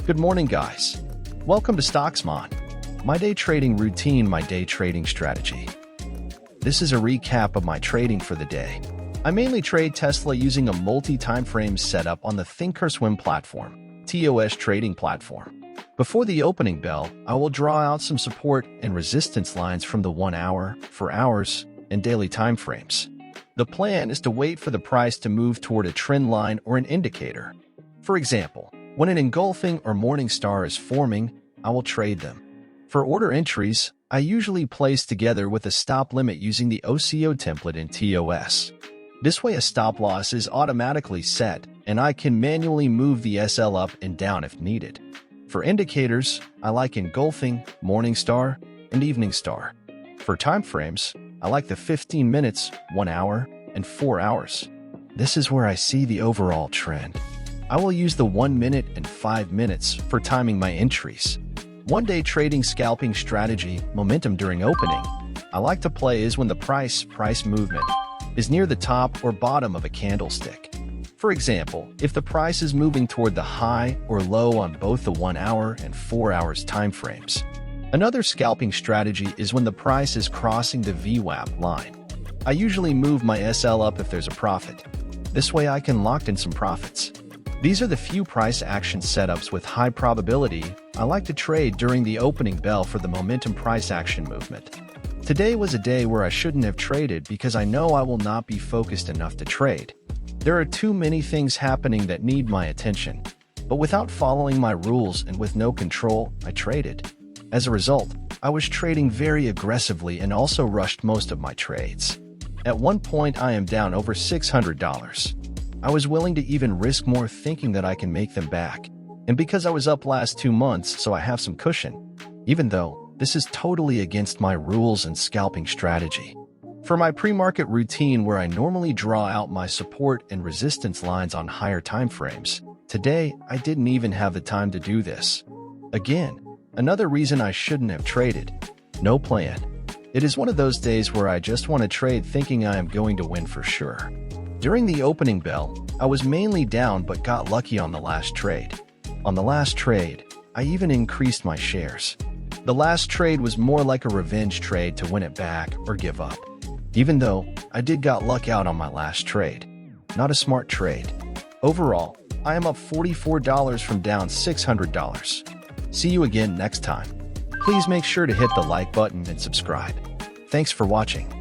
Good morning, guys. Welcome to StocksMon, my day trading routine, my day trading strategy. This is a recap of my trading for the day. I mainly trade Tesla using a multi-timeframes setup on the ThinkorSwim platform, TOS trading platform. Before the opening bell, I will draw out some support and resistance lines from the 1 hour, 4 hours, and daily timeframes. The plan is to wait for the price to move toward a trend line or an indicator. For example, when an engulfing or morning star is forming, I will trade them. For order entries, I usually place together with a stop limit using the OCO template in TOS. This way a stop loss is automatically set, and I can manually move the SL up and down if needed. For indicators, I like engulfing, morning star, and evening star. For timeframes, I like the 15 minutes, 1 hour, and 4 hours. This is where I see the overall trend. I will use the 1 minute and 5 minutes for timing my entries. One-day trading scalping strategy, momentum during opening, I like to play is when the price movement is near the top or bottom of a candlestick. For example, if the price is moving toward the high or low on both the 1 hour and 4 hours timeframes. Another scalping strategy is when the price is crossing the VWAP line. I usually move my SL up if there's a profit. This way I can lock in some profits. These are the few price action setups with high probability I like to trade during the opening bell for the momentum price action movement. Today was a day where I shouldn't have traded because I know I will not be focused enough to trade. There are too many things happening that need my attention. But without following my rules and with no control, I traded. As a result, I was trading very aggressively and also rushed most of my trades. At one point, I am down over $600. I was willing to even risk more thinking that I can make them back. And because I was up last 2 months, so I have some cushion. Even though this is totally against my rules and scalping strategy. For my pre-market routine where I normally draw out my support and resistance lines on higher timeframes, today I didn't even have the time to do this. Again, another reason I shouldn't have traded. No plan. It is one of those days where I just want to trade thinking I am going to win for sure. During the opening bell, I was mainly down but got lucky on the last trade. On the last trade, I even increased my shares. The last trade was more like a revenge trade to win it back or give up. Even though I did got luck out on my last trade. Not a smart trade. Overall, I am up $44 from down $600. See you again next time. Please make sure to hit the like button and subscribe. Thanks for watching.